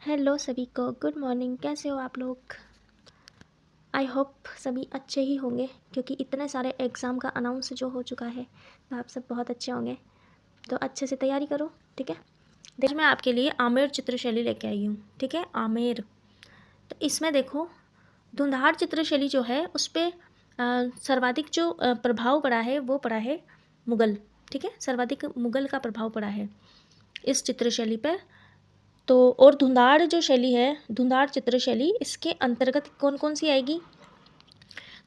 Hello सभी को, good morning. कैसे हो आप लोग? आई होप सभी अच्छे ही होंगे, क्योंकि इतने सारे एग्ज़ाम का अनाउंस जो हो चुका है तो आप सब बहुत अच्छे होंगे। तो अच्छे से तैयारी करो, ठीक है। देखो, मैं आपके लिए आमेर चित्रशैली लेके आई हूँ, ठीक है। आमेर, तो इसमें देखो, धुंधार चित्रशैली जो है उस पर सर्वाधिक जो प्रभाव पड़ा है वो पड़ा है मुग़ल, ठीक है। सर्वाधिक मुग़ल का प्रभाव पड़ा है इस चित्रशैली पर। तो और धुंधार जो शैली है, धुंधार चित्रशैली, इसके अंतर्गत कौन कौन सी आएगी?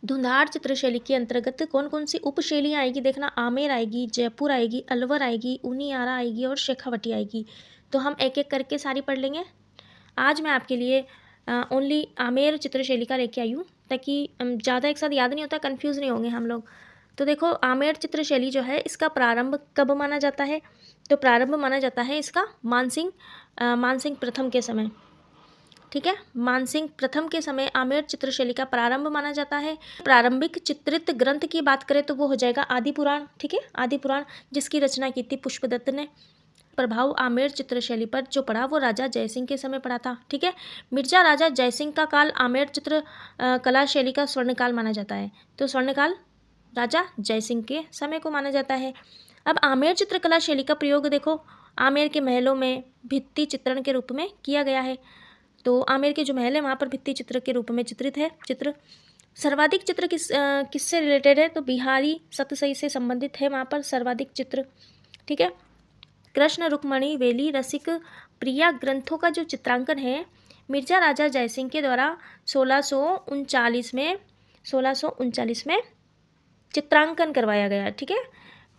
धुंधार चित्रशैली के अंतर्गत कौन कौन सी उपशैलियाँ आएगी? देखना, आमेर आएगी, जयपुर आएगी, अलवर आएगी, उनियारा आएगी और शेखावटी आएगी। तो हम एक एक करके सारी पढ़ लेंगे। आज मैं आपके लिए ओनली आमेर चित्रशैली का लेके आई हूँ, ताकि ज़्यादा एक साथ याद नहीं होता, कन्फ्यूज़ नहीं होंगे हम लोग। तो देखो, आमेर चित्रशैली जो है इसका प्रारंभ कब माना जाता है? तो प्रारंभ माना जाता है इसका मानसिंह प्रथम के समय, ठीक है। मानसिंह प्रथम के समय आमेर चित्रशैली का प्रारंभ माना जाता है। प्रारंभिक चित्रित ग्रंथ की बात करें तो वो हो जाएगा आदि पुराण, ठीक है। आदि पुराण, जिसकी रचना की थी पुष्पदत्त ने। प्रभाव आमेर चित्रशैली पर जो पड़ा वो राजा जयसिंह के समय पड़ा था, ठीक है। मिर्जा राजा जयसिंह का काल आमेर चित्र कला शैली का स्वर्णकाल माना जाता है। तो स्वर्णकाल राजा जयसिंह के समय को माना जाता है। अब आमेर चित्रकला शैली का प्रयोग देखो, आमेर के महलों में भित्ति चित्रण के रूप में किया गया है। तो आमेर के जो महल है वहाँ पर भित्ति चित्र के रूप में चित्रित है चित्र। सर्वाधिक चित्र किससे रिलेटेड है? तो बिहारी सतसई से संबंधित है वहाँ पर सर्वाधिक चित्र, ठीक है। कृष्ण रुक्मणी वेली रसिक प्रिया ग्रंथों का जो चित्रांकन है मिर्जा राजा जयसिंह के द्वारा 1639 में चित्रांकन करवाया गया, ठीक है।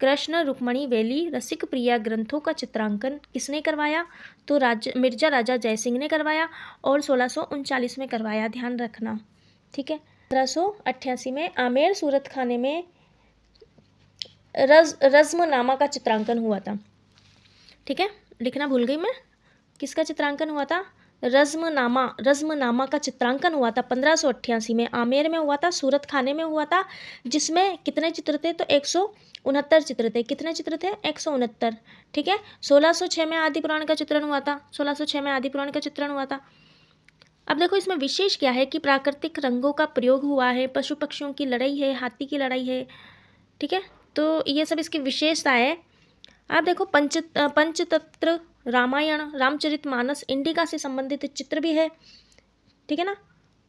कृष्ण रुक्मणी वेली रसिक प्रिया ग्रंथों का चित्रांकन किसने करवाया? तो मिर्जा राजा जयसिंह ने करवाया, और 1639 में करवाया, ध्यान रखना, ठीक है। 1588 में आमेर सूरत खाने में रज़्मनामा का चित्रांकन हुआ था, ठीक है। लिखना भूल गई मैं, किसका चित्रांकन हुआ था? रज़्मनामा का चित्रांकन हुआ था 1588 में, आमेर में हुआ था, सूरत खाने में हुआ था, जिसमें कितने चित्र थे? तो 169 चित्र थे। कितने चित्र थे? 169, ठीक है। 1606 में आदि पुराण का चित्रण हुआ था, 1606 में आदि पुराण का चित्रण हुआ था। अब देखो, इसमें विशेष क्या है कि प्राकृतिक रंगों का प्रयोग हुआ है, पशु पक्षियों की लड़ाई है, हाथी की लड़ाई है, ठीक है। तो ये सब इसकी विशेषता है। आप देखो, पंचतंत्र रामायण रामचरितमानस इंडिका से संबंधित चित्र भी है, ठीक है ना।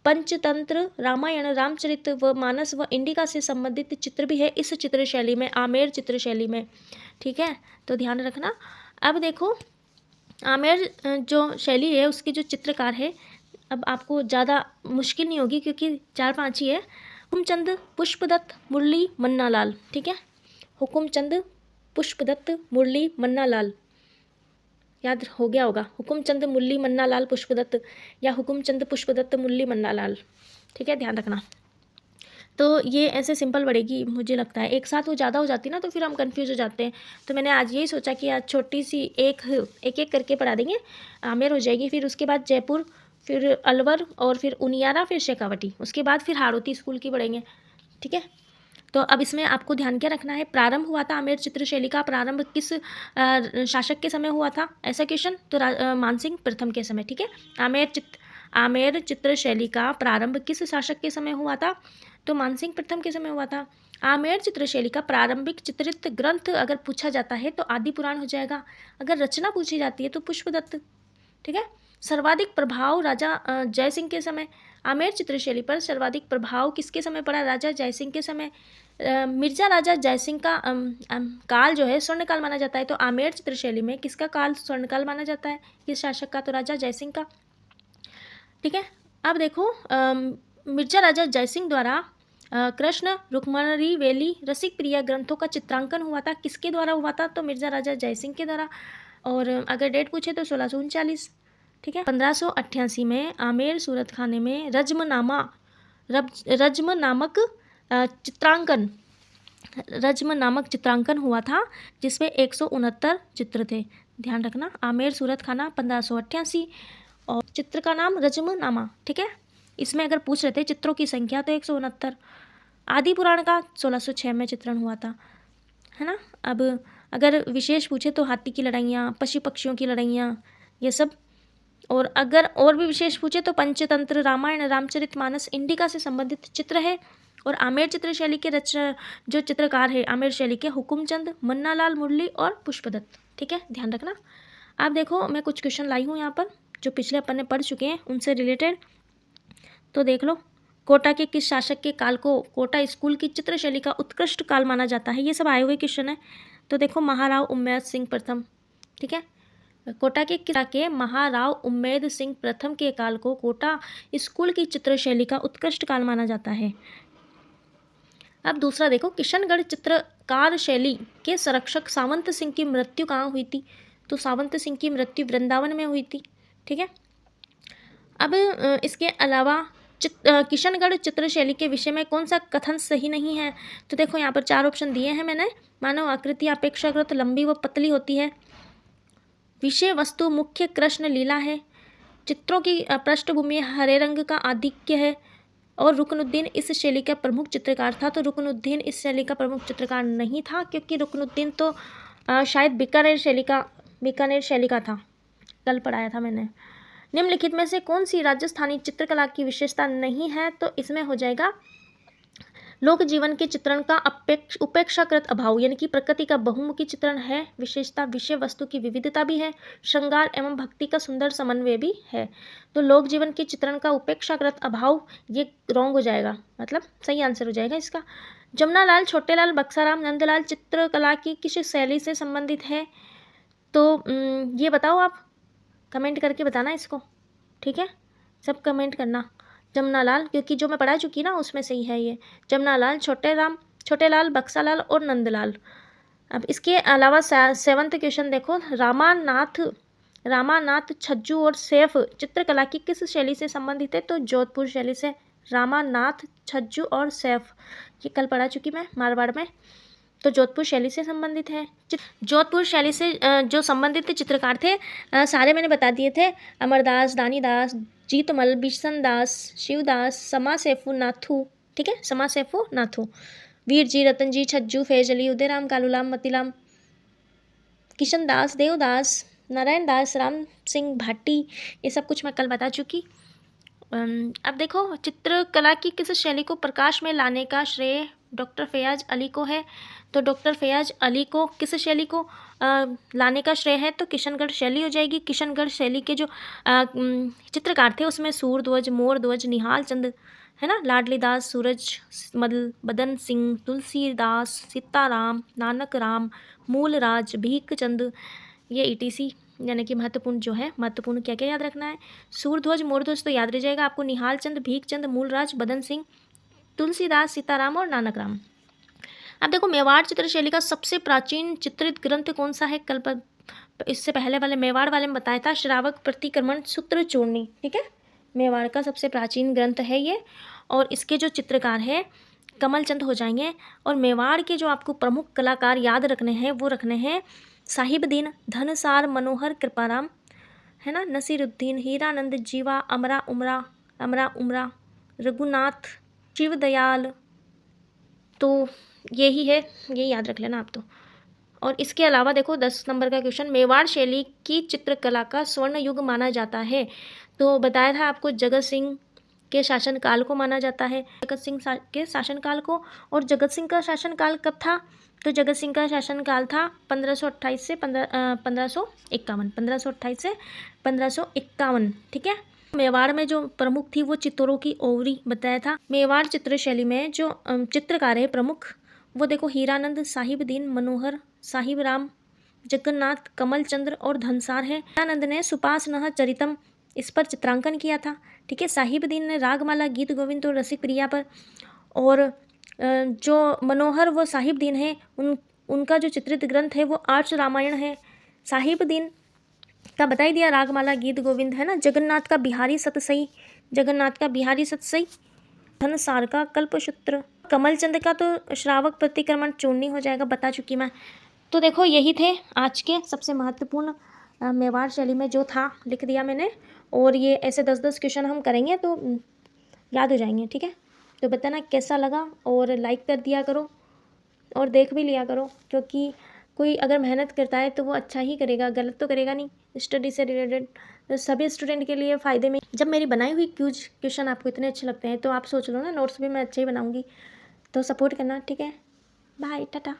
पंचतंत्र रामायण रामचरित व मानस व इंडिका से संबंधित चित्र भी है इस चित्रशैली में, आमेर चित्रशैली में, ठीक है। तो ध्यान रखना। अब देखो, आमेर जो शैली है उसकी जो चित्रकार है, अब आपको ज़्यादा मुश्किल नहीं होगी क्योंकि 4-5 ही है। हुकुमचंद पुष्पदत्त मुरली मन्नालाल, ठीक है। हुकुमचंद पुष्पदत्त मुरली मन्नालाल, याद हो गया होगा, हुकुमचंद मुरली मन्नालाल पुष्पदत्त या हुकुमचंद पुष्पदत्त मुरली मन्नालाल, ठीक है, ध्यान रखना। तो ये ऐसे सिंपल पड़ेगी, मुझे लगता है। एक साथ वो ज़्यादा हो जाती ना तो फिर हम कंफ्यूज हो जाते हैं। तो मैंने आज यही सोचा कि आज छोटी सी एक एक करके पढ़ा देंगे, आमेर हो जाएगी, फिर उसके बाद जयपुर, फिर अलवर, और फिर उनियारा, फिर शेखावटी, उसके बाद फिर हाड़ौती स्कूल की पढ़ेंगे, ठीक है। तो अब इसमें आपको ध्यान क्या रखना है? प्रारंभ हुआ था आमेर चित्रशैली का प्रारंभ किस शासक के समय हुआ था? ऐसा क्वेश्चन, तो मानसिंह प्रथम के समय, ठीक है। आमेर चित्रशैली का प्रारंभ किस शासक के समय हुआ था? तो मानसिंह प्रथम के समय हुआ था। आमेर चित्रशैली का प्रारंभिक चित्रित ग्रंथ अगर पूछा जाता है तो आदि पुराण हो जाएगा। अगर रचना पूछी जाती है तो पुष्पदत्त, ठीक है। सर्वाधिक प्रभाव राजा जयसिंह के समय, आमेर चित्रशैली पर सर्वाधिक प्रभाव किसके समय पड़ा? राजा जयसिंह के समय। मिर्जा राजा जयसिंह का काल जो है स्वर्णकाल माना जाता है। तो आमेर चित्रशैली में किसका काल स्वर्णकाल माना जाता है? किस शासक का? तो राजा जयसिंह का, ठीक है। अब देखो, मिर्जा राजा जयसिंह द्वारा कृष्ण रुक्मणी वेली रसिक प्रिया ग्रंथों का चित्रांकन हुआ था, किसके द्वारा हुआ था? तो मिर्जा राजा जयसिंह के द्वारा। और अगर डेट पूछे तो 1639, ठीक है। 1588 में आमेर सूरत खाने में रज्म नामक चित्रांकन हुआ था, जिसमें 169 चित्र थे। ध्यान रखना, आमेर सूरत खाना 1588, और चित्र का नाम रज्मनामा, ठीक है। इसमें अगर पूछ रहे थे चित्रों की संख्या तो 169। आदि पुराण का 1606 में चित्रण हुआ था, है ना। अब अगर विशेष पूछे तो हाथी की लड़ाइयाँ, पशु पक्षियों की लड़ाइयाँ, ये सब और अगर और भी विशेष पूछे तो पंचतंत्र, रामायण, रामचरितमानस इंडिका से संबंधित चित्र है। और आमेर चित्र शैली के जो चित्रकार है आमेर शैली के, हुकुमचंद, मन्नालाल मुरली और पुष्पदत्त। ठीक है, ध्यान रखना। आप देखो मैं कुछ क्वेश्चन लाई हूँ यहाँ पर जो पिछले अपन ने पढ़ चुके हैं उनसे रिलेटेड, तो देख लो। कोटा के किस शासक के काल को कोटा स्कूल की चित्रशैली का उत्कृष्ट काल माना जाता है? ये सब आए हुए क्वेश्चन है। तो देखो महाराव उम्मेद सिंह प्रथम। ठीक है, कोटा के महाराव उम्मेद सिंह प्रथम के काल को कोटा स्कूल की चित्रशैली का उत्कृष्ट काल माना जाता है। अब दूसरा देखो, किशनगढ़ चित्रकार शैली के संरक्षक सावंत सिंह की मृत्यु कहाँ हुई थी? तो सावंत सिंह की मृत्यु वृंदावन में हुई थी। ठीक है, अब इसके अलावा किशनगढ़ चित्रशैली के विषय में कौन सा कथन सही नहीं है? तो देखो यहाँ पर 4 ऑप्शन दिए हैं मैंने। मानव आकृति अपेक्षाकृत लंबी व पतली होती है, विषय वस्तु मुख्य कृष्ण लीला है, चित्रों की पृष्ठभूमि हरे रंग का आधिक्य है, और रुकनुद्दीन इस शैली का प्रमुख चित्रकार था। तो रुकनुद्दीन इस शैली का प्रमुख चित्रकार नहीं था, क्योंकि रुकनुद्दीन तो शायद बीकानेर शैली का था, कल पढ़ाया था मैंने। निम्नलिखित में से कौन सी राजस्थानी चित्रकला की विशेषता नहीं है? तो इसमें हो जाएगा लोक जीवन के चित्रण का उपेक्षाकृत अभाव, यानी कि प्रकृति का बहुमुखी चित्रण है विशेषता, विषय वस्तु की विविधता भी है, श्रृंगार एवं भक्ति का सुंदर समन्वय भी है। तो लोक जीवन के चित्रण का उपेक्षाकृत अभाव ये रॉन्ग हो जाएगा, मतलब सही आंसर हो जाएगा इसका। जमुनालाल, छोटेलाल, बक्साराम, नंदलाल चित्रकला की किस शैली से संबंधित है? तो ये बताओ, आप कमेंट करके बताना इसको। ठीक है, सब कमेंट करना। जमुनालाल, क्योंकि जो मैं पढ़ा चुकी ना उसमें सही है ये। जमुनालाल, छोटेलाल, बक्सालाल और नंदलाल। अब इसके अलावा 7वां क्वेश्चन देखो, रामानाथ, छज्जू और सैफ चित्रकला की किस शैली से संबंधित है? तो जोधपुर शैली से। रामानाथ, छज्जू और सैफ, ये कल पढ़ा चुकी मैं मारवाड़ में, तो जोधपुर शैली से संबंधित है। जोधपुर शैली से जो संबंधित चित्रकार थे सारे मैंने बता दिए थे। अमरदास, दानीदास, जीतमल, बिशनदास, शिवदास, समासेफु नाथू। ठीक है, समासेफु नाथू, वीर जी, रतन जी, छज्जू, फैज अली, उदयराम, कालूराम, मतीराम, किशन दास, देवदास, नारायण दास, राम सिंह भाटी, ये सब कुछ मैं कल बता चुकी। अब देखो, चित्रकला की किस शैली को प्रकाश में लाने का श्रेय डॉक्टर फैयाज अली को है? तो डॉक्टर फैयाज अली को किस शैली को लाने का श्रेय है? तो किशनगढ़ शैली हो जाएगी। किशनगढ़ शैली के जो चित्रकार थे उसमें सूरध्वज, मोरध्वज, निहाल चंद है ना, लाडली दास, सूरज बदन सिंह, तुलसीदास, सीताराम, नानक राम, मूलराज, भीखचंद, ये ईटीसी, यानी कि महत्वपूर्ण जो है, महत्वपूर्ण क्या क्या याद रखना है? सूरध्वज, मोरध्वज तो याद रह जाएगा आपको, निहाल चंद, भीखचंद, मूलराज, बदन सिंह, तुलसीदास, सीताराम और नानक राम। अब देखो, मेवाड़ चित्रशैली का सबसे प्राचीन चित्रित ग्रंथ कौन सा है? कल पर इससे पहले वाले मेवाड़ वाले में बताया था, श्रावक प्रतिक्रमण सूत्र चूर्णी। ठीक है, मेवाड़ का सबसे प्राचीन ग्रंथ है ये, और इसके जो चित्रकार है कमलचंद हो जाएंगे। और मेवाड़ के जो आपको प्रमुख कलाकार याद रखने हैं वो रखने हैं साहिबदीन, धनसार, मनोहर, कृपाराम है ना, नसीरुद्दीन, हीरानंद, जीवा, अमरा उमरा, रघुनाथ, शिवदयाल, तो यही है, ये याद रख लेना आप तो। और इसके अलावा देखो 10 नंबर का क्वेश्चन, मेवाड़ शैली की चित्रकला का स्वर्ण युग माना जाता है। तो बताया था आपको जगत सिंह के शासनकाल को माना जाता है, जगत सिंह के शासनकाल को। और जगत सिंह का शासनकाल कब था? तो जगत सिंह का शासनकाल था 1528 से 1551। ठीक है, मेवाड़ में जो प्रमुख थी वो चित्तौरों की ओवरी बताया था। मेवाड़ चित्रशैली में जो चित्रकार है प्रमुख वो देखो हीरानंद, साहिबदीन, मनोहर, साहिबराम, जगन्नाथ, कमलचंद्र और धनसार है। हीरानंद ने सुपासनह चरितम इस पर चित्रांकन किया था। ठीक है, साहिबदीन ने रागमाला, गीत गोविंद और रसिक प्रिया पर, और जो मनोहर वो साहिबदीन है उनका जो चित्रित ग्रंथ है वो आर्ष रामायण है। साहिबदीन का बता ही दिया, रागमाला, गीत गोविंद है ना। जगन्नाथ का बिहारी सतसई, धनसार का कल्पसूत्र, कमलचंद का तो श्रावक प्रतिक्रमण चूर्णी हो जाएगा, बता चुकी मैं। तो देखो यही थे आज के सबसे महत्वपूर्ण मेवाड़ शैली में जो था लिख दिया मैंने, और ये ऐसे 10-10 क्वेश्चन हम करेंगे तो याद हो जाएंगे। ठीक है, तो बताना कैसा लगा, और लाइक कर दिया करो और देख भी लिया करो, क्योंकि कोई अगर मेहनत करता है तो वो अच्छा ही करेगा, गलत तो करेगा नहीं स्टडी से रिलेटेड। सभी स्टूडेंट के लिए फ़ायदे में। जब मेरी बनाई हुई क्वेश्चन आपको इतने अच्छे लगते हैं तो आप सोच लो ना, नोट्स भी मैं अच्छे ही बनाऊँगी। तो सपोर्ट करना, ठीक है। बाय, टाटा।